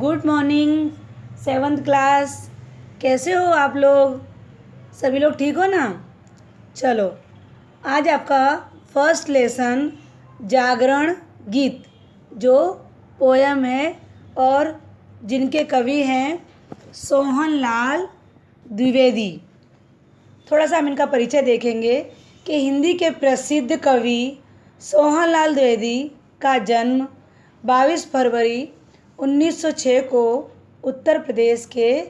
Good morning seventh class. कैसे हो आप लोग? सभी लोग ठीक हो ना? चलो, आज आपका फर्स्ट लेसन जागरण गीत जो पोयम है और जिनके कवि हैं सोहनलाल द्विवेदी। थोड़ा सा हम इनका परिचय देखेंगे कि हिंदी के प्रसिद्ध कवि सोहनलाल द्विवेदी का जन्म 22 फरवरी 1906 को उत्तर प्रदेश के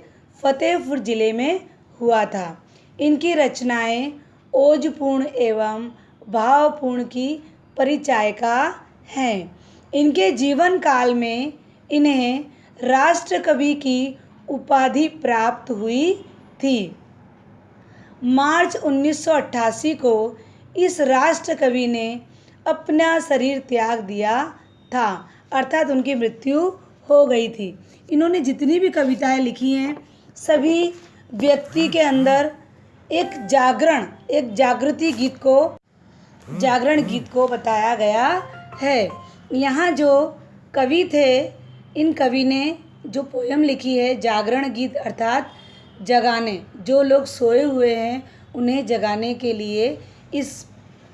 फतेहपुर ज़िले में हुआ था। इनकी रचनाएं ओजपूर्ण एवं भावपूर्ण की परिचायिका हैं। इनके जीवन काल में इन्हें राष्ट्र कवि की उपाधि प्राप्त हुई थी। मार्च 1988 को इस राष्ट्र कवि ने अपना शरीर त्याग दिया था, अर्थात उनकी मृत्यु हो गई थी। इन्होंने जितनी भी कविताएं लिखी हैं सभी व्यक्ति के अंदर एक जागरण गीत को बताया गया है। यहाँ जो कवि थे, इन कवि ने जो पोयम लिखी है जागरण गीत अर्थात जगाने, जो लोग सोए हुए हैं उन्हें जगाने के लिए इस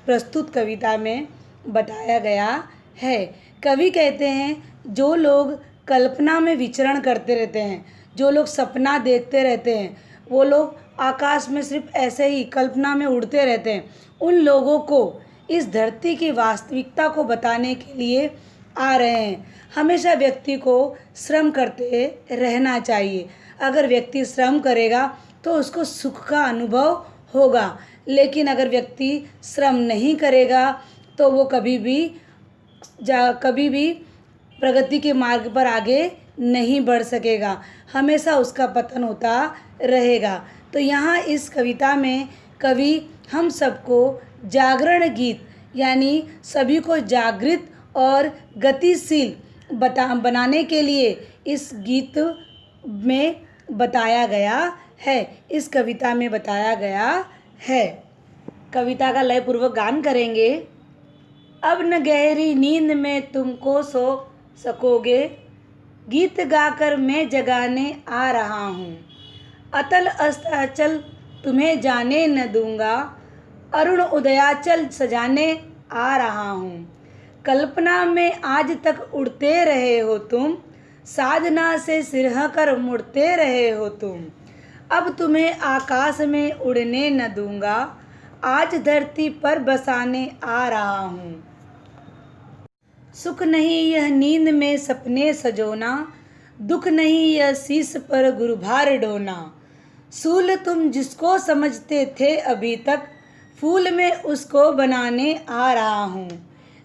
प्रस्तुत कविता में बताया गया है। कवि कहते हैं जो लोग कल्पना में विचरण करते रहते हैं, जो लोग सपना देखते रहते हैं, वो लोग आकाश में सिर्फ ऐसे ही कल्पना में उड़ते रहते हैं, उन लोगों को इस धरती की वास्तविकता को बताने के लिए आ रहे हैं। हमेशा व्यक्ति को श्रम करते रहना चाहिए। अगर व्यक्ति श्रम करेगा तो उसको सुख का अनुभव होगा, लेकिन अगर व्यक्ति श्रम नहीं करेगा तो वो कभी भी प्रगति के मार्ग पर आगे नहीं बढ़ सकेगा, हमेशा उसका पतन होता रहेगा। तो यहाँ इस कविता में कवि हम सबको जागरण गीत यानी सभी को जागृत और गतिशील बनाने के लिए इस गीत में बताया गया है, इस कविता में बताया गया है। कविता का लयपूर्वक गान करेंगे। अब न गहरी नींद में तुमको सो सकोगे, गीत गाकर मैं जगाने आ रहा हूँ। अतल अस्ताचल तुम्हें जाने न दूंगा, अरुण उदयाचल सजाने आ रहा हूँ। कल्पना में आज तक उड़ते रहे हो तुम, साधना से सिरह कर मुड़ते रहे हो तुम। अब तुम्हें आकाश में उड़ने न दूंगा, आज धरती पर बसाने आ रहा हूँ। सुख नहीं यह नींद में सपने सजोना, दुख नहीं यह शीश पर गुरुभार ढोना। सूल तुम जिसको समझते थे अभी तक, फूल में उसको बनाने आ रहा हूँ।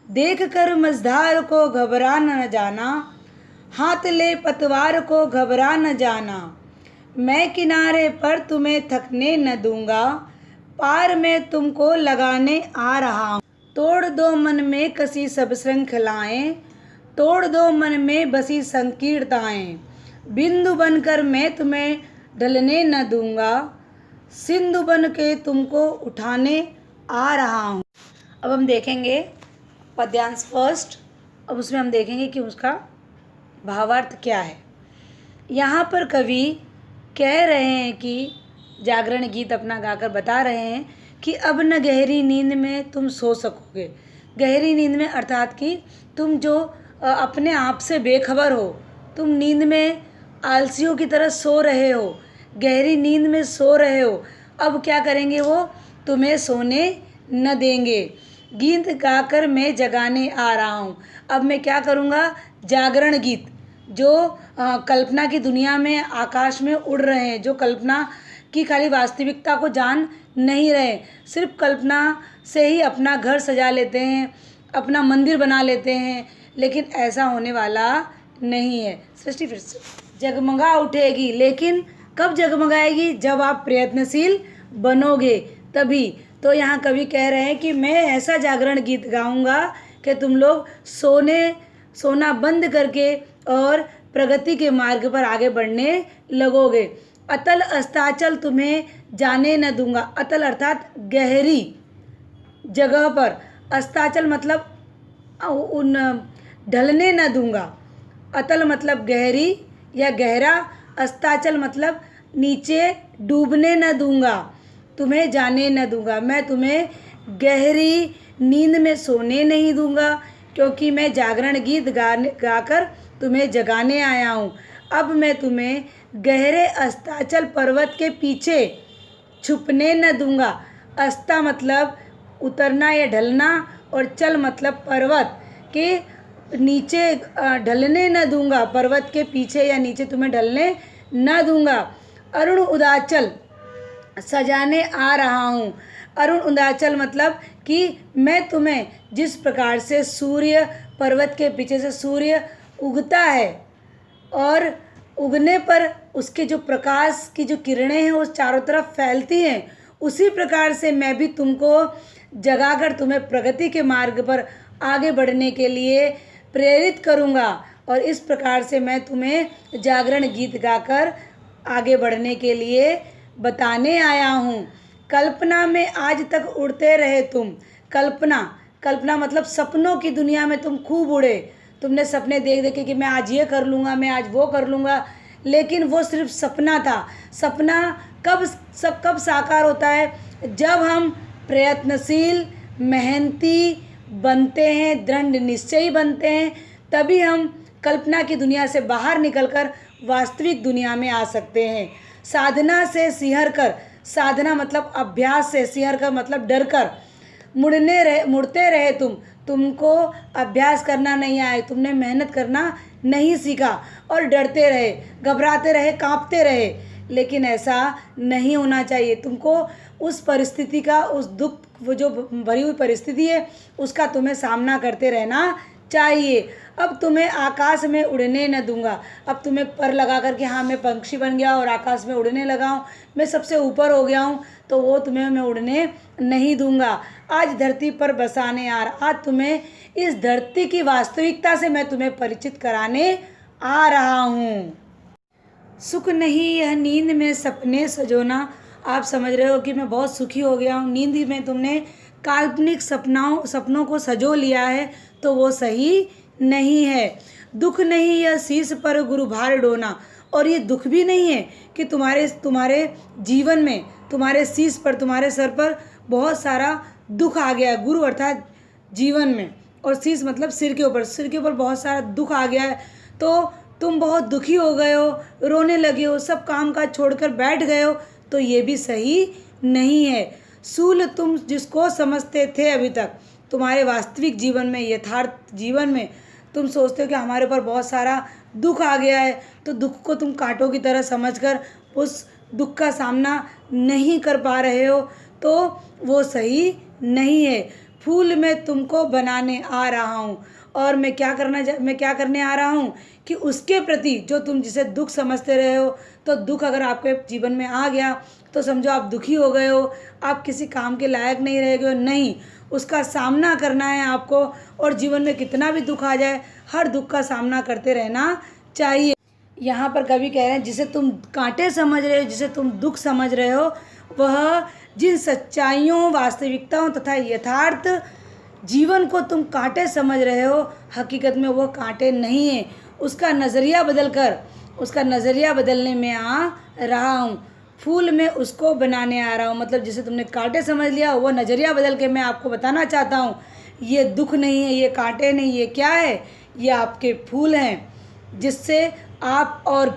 देख कर मझधार को घबरा न जाना, हाथ ले पतवार को घबरा न जाना। मैं किनारे पर तुम्हें थकने न दूंगा, पार में तुमको लगाने आ रहा हूँ। तोड़ दो मन में कसी सब श्रृंखलाएं, तोड़ दो मन में बसी संकीर्णताएं। बिंदु बनकर मैं तुम्हें ढलने न दूंगा, सिंधु बन के तुमको उठाने आ रहा हूँ। अब हम देखेंगे पद्यांश फर्स्ट। अब उसमें हम देखेंगे कि उसका भावार्थ क्या है। यहाँ पर कवि कह रहे हैं कि जागरण गीत अपना गाकर बता रहे हैं कि अब न गहरी नींद में तुम सो सकोगे। गहरी नींद में अर्थात कि तुम जो अपने आप से बेखबर हो, तुम नींद में आलसियों की तरह सो रहे हो, गहरी नींद में सो रहे हो, अब क्या करेंगे वो तुम्हें सोने न देंगे। गीत गाकर मैं जगाने आ रहा हूँ। अब मैं क्या करूँगा? जागरण गीत, जो कल्पना की दुनिया में आकाश में उड़ रहे हैं, जो कल्पना की खाली वास्तविकता को जान नहीं रहे, सिर्फ कल्पना से ही अपना घर सजा लेते हैं, अपना मंदिर बना लेते हैं, लेकिन ऐसा होने वाला नहीं है। सृष्टि फिर से जगमगा उठेगी, लेकिन कब जगमगाएगी? जब आप प्रयत्नशील बनोगे तभी। तो यहाँ कवि कह रहे हैं कि मैं ऐसा जागरण गीत गाऊंगा कि तुम लोग सोना बंद करके और प्रगति के मार्ग पर आगे बढ़ने लगोगे। अतल अस्ताचल तुम्हें जाने न दूंगा। अतल अर्थात गहरी जगह पर, अस्ताचल मतलब उन ढलने न दूंगा। अतल मतलब गहरी या गहरा अस्ताचल मतलब नीचे डूबने न दूंगा, तुम्हें जाने न दूंगा। मैं तुम्हें गहरी नींद में सोने नहीं दूंगा, क्योंकि मैं जागरण गीत गाकर तुम्हें जगाने आया हूँ। अब मैं तुम्हें गहरे अस्ताचल पर्वत के पीछे छुपने न दूंगा। अस्ता मतलब उतरना या ढलना, और चल मतलब पर्वत के नीचे ढलने न दूंगा, पर्वत के पीछे या नीचे तुम्हें ढलने न दूंगा। अरुण उदाचल सजाने आ रहा हूँ। अरुण उदाचल मतलब कि मैं तुम्हें जिस प्रकार से सूर्य पर्वत के पीछे से सूर्य उगता है और उगने पर उसके जो प्रकाश की जो किरणें हैं वो चारों तरफ फैलती हैं, उसी प्रकार से मैं भी तुमको जगाकर तुम्हें प्रगति के मार्ग पर आगे बढ़ने के लिए प्रेरित करूँगा। और इस प्रकार से मैं तुम्हें जागरण गीत गाकर आगे बढ़ने के लिए बताने आया हूँ। कल्पना में आज तक उड़ते रहे तुम। कल्पना मतलब सपनों की दुनिया में तुम खूब उड़े। तुमने सपने देख देख के कि मैं आज ये कर लूँगा, मैं आज वो कर लूँगा, लेकिन वो सिर्फ सपना था। सपना कब साकार होता है? जब हम प्रयत्नशील, मेहनती बनते हैं, दृढ़ निश्चयी बनते हैं, तभी हम कल्पना की दुनिया से बाहर निकलकर वास्तविक दुनिया में आ सकते हैं। साधना से सिहर कर, साधना मतलब अभ्यास से, सिहर कर मतलब डर कर, मुड़ते रहे तुमको अभ्यास करना नहीं आए, तुमने मेहनत करना नहीं सीखा और डरते रहे, घबराते रहे, कांपते रहे। लेकिन ऐसा नहीं होना चाहिए। तुमको उस परिस्थिति का, उस दुख, वो जो भरी हुई परिस्थिति है, उसका तुम्हें सामना करते रहना चाहिए। अब तुम्हें आकाश में उड़ने न दूंगा। अब तुम्हें पर लगा कर कि हाँ मैं पंछी बन गया और आकाश में उड़ने लगा हूँ, मैं सबसे ऊपर हो गया हूँ, तो वो तुम्हें मैं उड़ने नहीं दूंगा। आज धरती पर बसाने आ रहा, आज तुम्हें इस धरती की वास्तविकता से मैं तुम्हें परिचित कराने आ रहा हूँ। सुख नहीं यह नींद में सपने सजोना। आप समझ रहे हो कि मैं बहुत सुखी हो गया हूँ। नींद में तुमने काल्पनिक सपनों को सजो लिया है, तो वो सही नहीं है। दुख नहीं यह शीश पर गुरु भार डोना। और ये दुख भी नहीं है कि तुम्हारे जीवन में, तुम्हारे शीश पर, तुम्हारे सर पर बहुत सारा दुख आ गया है। गुरु अर्थात जीवन में, और शीश मतलब सिर के ऊपर बहुत सारा दुख आ गया है, तो तुम बहुत दुखी हो गए हो, रोने लगे हो, सब काम काज छोड़कर बैठ गए हो, तो ये भी सही नहीं है। सूल तुम जिसको समझते थे अभी तक, तुम्हारे वास्तविक जीवन में, यथार्थ जीवन में तुम सोचते हो कि हमारे ऊपर बहुत सारा दुख आ गया है, तो दुख को तुम कांटों की तरह समझकर उस दुख का सामना नहीं कर पा रहे हो, तो वो सही नहीं है। फूल मैं तुमको बनाने आ रहा हूँ, और मैं क्या करने आ रहा हूँ कि उसके प्रति जो तुम जिसे दुख समझते रहे हो, तो दुख अगर आपके जीवन में आ गया तो समझो आप दुखी हो गए हो, आप किसी काम के लायक नहीं रह गए हो। नहीं, उसका सामना करना है आपको, और जीवन में कितना भी दुख आ जाए, हर दुख का सामना करते रहना चाहिए। यहाँ पर कवि कह रहे हैं, जिसे तुम कांटे समझ रहे हो, जिसे तुम दुख समझ रहे हो, वह जिन सच्चाइयों, वास्तविकताओं तथा यथार्थ जीवन को तुम कांटे समझ रहे हो, हकीकत में वो कांटे नहीं है। उसका नज़रिया बदलने में आ रहा हूँ। फूल में उसको बनाने आ रहा हूँ, मतलब जिसे तुमने कांटे समझ लिया, वो नज़रिया बदल के मैं आपको बताना चाहता हूँ, ये दुख नहीं है, ये कांटे नहीं, ये क्या है? ये आपके फूल हैं, जिससे आप और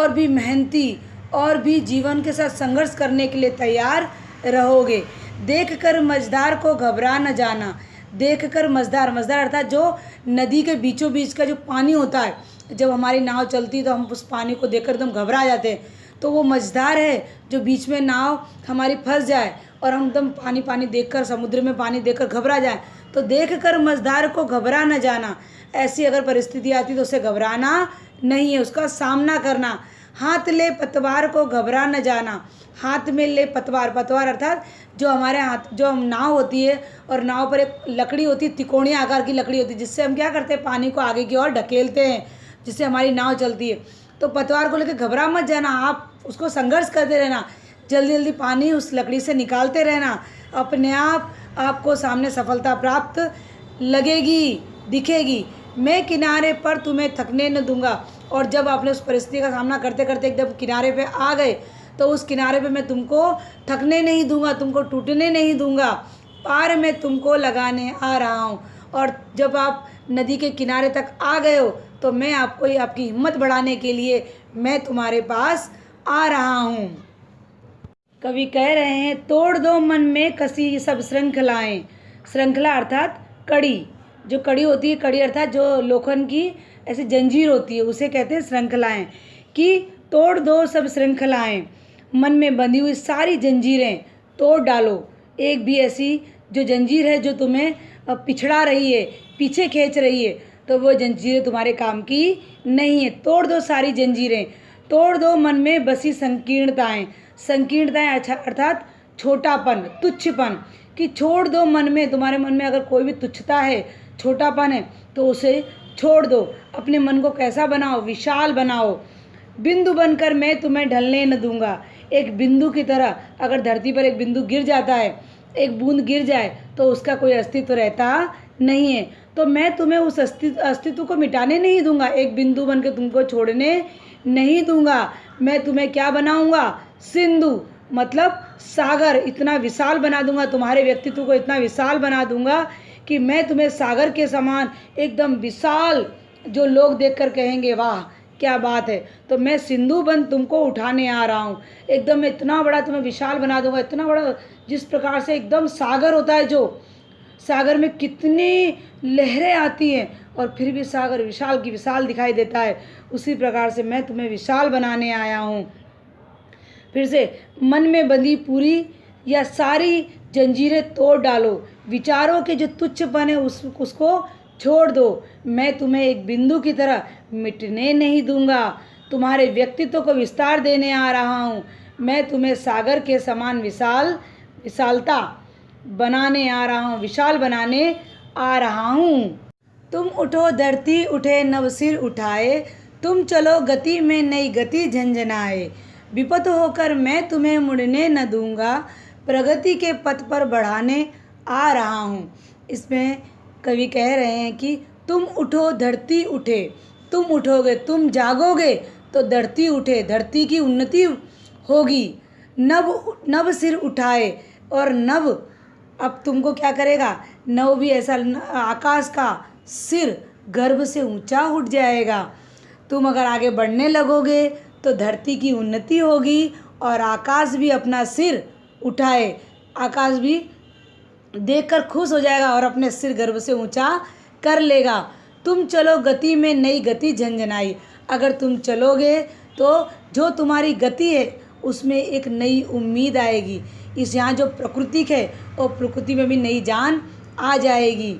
भी मेहनती, और भी जीवन के साथ संघर्ष करने के लिए तैयार रहोगे। देखकर मझधार को घबरा न जाना। देखकर मझधार अर्थात जो नदी के बीचों बीच का जो पानी होता है, जब हमारी नाव चलती है तो हम उस पानी को देखकर एकदम घबरा जाते हैं, तो वो मझधार है जो बीच में नाव हमारी फंस जाए और हम एकदम पानी देखकर, समुद्र में पानी देखकर घबरा जाए। तो देखकर मझधार को घबरा न जाना। ऐसी अगर परिस्थिति आती तो उसे घबराना नहीं है, उसका सामना करना। हाथ ले पतवार को घबरा न जाना। हाथ में ले पतवार अर्थात जो हमारे हाथ, जो नाव होती है, और नाव पर एक लकड़ी होती है, तिकोनी आकार की लकड़ी होती है, जिससे हम क्या करते हैं, पानी को आगे की ओर ढकेलते हैं, जिससे हमारी नाव चलती है। तो पतवार को लेकर घबरा मत जाना, आप उसको संघर्ष करते रहना, जल्दी जल्दी पानी उस लकड़ी से निकालते रहना। अपने आप आपको सामने सफलता प्राप्त लगेगी, दिखेगी। मैं किनारे पर तुम्हें थकने न दूंगा। और जब आपने उस परिस्थिति का सामना करते करते एकदम किनारे पे आ गए, तो उस किनारे पे मैं तुमको थकने नहीं दूंगा, तुमको टूटने नहीं दूंगा, पार में तुमको लगाने आ रहा हूँ। और जब आप नदी के किनारे तक आ गए हो, तो मैं आपको आपकी हिम्मत बढ़ाने के लिए मैं तुम्हारे पास आ रहा हूँ। कवि कह रहे हैं, तोड़ दो मन में कसी सब श्रृंखलाएं। श्रृंखला अर्थात कड़ी, जो कड़ी होती है, कड़ी अर्थात जो लोखंड की ऐसी जंजीर होती है, उसे कहते हैं श्रृंखलाएं। कि तोड़ दो सब श्रृंखलाएं, मन में बंधी हुई सारी जंजीरें तोड़ डालो। एक भी ऐसी जो जंजीर है जो तुम्हें पिछड़ा रही है, पीछे खींच रही है, तो वो जंजीरें तुम्हारे काम की नहीं है। तोड़ दो सारी जंजीरें, तोड़ दो मन में बसी संकीर्णताएं। संकीर्णताएं अर्थात छोटापन, तुच्छपन, कि छोड़ दो मन में, तुम्हारे मन में अगर कोई भी तुच्छता है, छोटापन है, तो उसे छोड़ दो। अपने मन को कैसा बनाओ? विशाल बनाओ। बिंदु बनकर मैं तुम्हें ढलने न दूंगा। एक बिंदु की तरह, अगर धरती पर एक बिंदु गिर जाता है, एक बूंद गिर जाए, तो उसका कोई अस्तित्व रहता नहीं है। तो मैं तुम्हें उस अस्तित्व को मिटाने नहीं दूंगा, एक बिंदु बनकर तुमको छोड़ने नहीं दूंगा। मैं तुम्हें क्या बनाऊंगा? सिंधु, मतलब सागर, इतना विशाल बना दूंगा, तुम्हारे व्यक्तित्व को इतना विशाल बना दूंगा कि मैं तुम्हें सागर के समान एकदम विशाल, जो लोग देखकर कहेंगे वाह क्या बात है। तो मैं सिंधु बन तुमको उठाने आ रहा हूँ, एकदम इतना बड़ा तुम्हें विशाल बना दूंगा, इतना बड़ा, जिस प्रकार से एकदम सागर होता है, जो सागर में कितनी लहरें आती हैं और फिर भी सागर विशाल की विशाल दिखाई देता है, उसी प्रकार से मैं तुम्हें विशाल बनाने आया हूँ। फिर से, मन में बंधी पूरी या सारी जंजीरें तोड़ डालो। विचारों के जो तुच्छपन है उसको छोड़ दो। मैं तुम्हें एक बिंदु की तरह मिटने नहीं दूंगा, तुम्हारे व्यक्तित्व को विस्तार देने आ रहा हूँ। मैं तुम्हें सागर के समान विशालता बनाने आ रहा हूँ, विशाल बनाने आ रहा हूँ। तुम उठो धरती उठे नव सिर उठाए, तुम चलो गति में नई गति झंझनाए। विपत होकर मैं तुम्हें मुड़ने न दूंगा, प्रगति के पथ पर बढ़ाने आ रहा हूँ। इसमें कवि कह रहे हैं कि तुम उठो धरती उठे, तुम उठोगे, तुम जागोगे तो धरती उठे, धरती की उन्नति होगी। नव सिर उठाए, और नव अब तुमको क्या करेगा? नव भी ऐसा आकाश का सिर गर्भ से ऊंचा उठ जाएगा। तुम अगर आगे बढ़ने लगोगे तो धरती की उन्नति होगी और आकाश भी अपना सिर उठाए, आकाश भी देखकर खुश हो जाएगा और अपने सिर गर्भ से ऊंचा कर लेगा। तुम चलो गति में नई गति झंझनाई। अगर तुम चलोगे तो जो तुम्हारी गति है उसमें एक नई उम्मीद आएगी। इस यहाँ जो प्रकृति है और प्रकृति में भी नई जान आ जाएगी।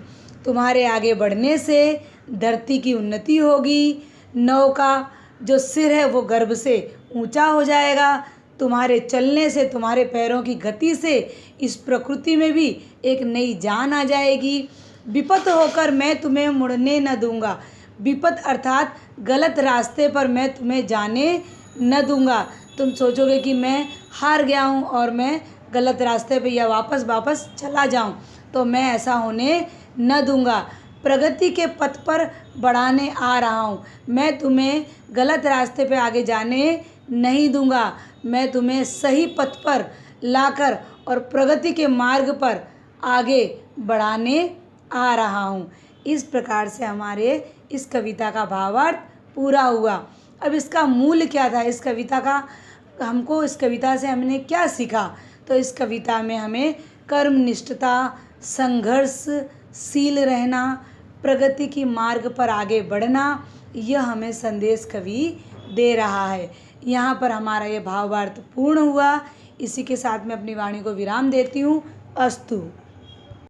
तुम्हारे आगे बढ़ने से धरती की उन्नति होगी, नौ का जो सिर है वो गर्भ से ऊंचा हो जाएगा। तुम्हारे चलने से, तुम्हारे पैरों की गति से इस प्रकृति में भी एक नई जान आ जाएगी। विपत होकर मैं तुम्हें मुड़ने न दूंगा। विपत अर्थात गलत रास्ते पर मैं तुम्हें जाने न दूंगा। तुम सोचोगे कि मैं हार गया हूँ और मैं गलत रास्ते पे या वापस चला जाऊँ, तो मैं ऐसा होने न दूंगा। प्रगति के पथ पर बढ़ाने आ रहा हूँ। मैं तुम्हें गलत रास्ते पे आगे जाने नहीं दूंगा। मैं तुम्हें सही पथ पर लाकर और प्रगति के मार्ग पर आगे बढ़ाने आ रहा हूँ। इस प्रकार से हमारे इस कविता का भावार्थ पूरा हुआ। अब इसका मूल क्या था? इस कविता का हमको, इस कविता से हमने क्या सीखा? तो इस कविता में हमें कर्मनिष्ठता, संघर्षशील रहना, प्रगति की मार्ग पर आगे बढ़ना, यह हमें संदेश कवि दे रहा है। यहाँ पर हमारा ये भावार्थ पूर्ण हुआ। इसी के साथ मैं अपनी वाणी को विराम देती हूँ। अस्तु।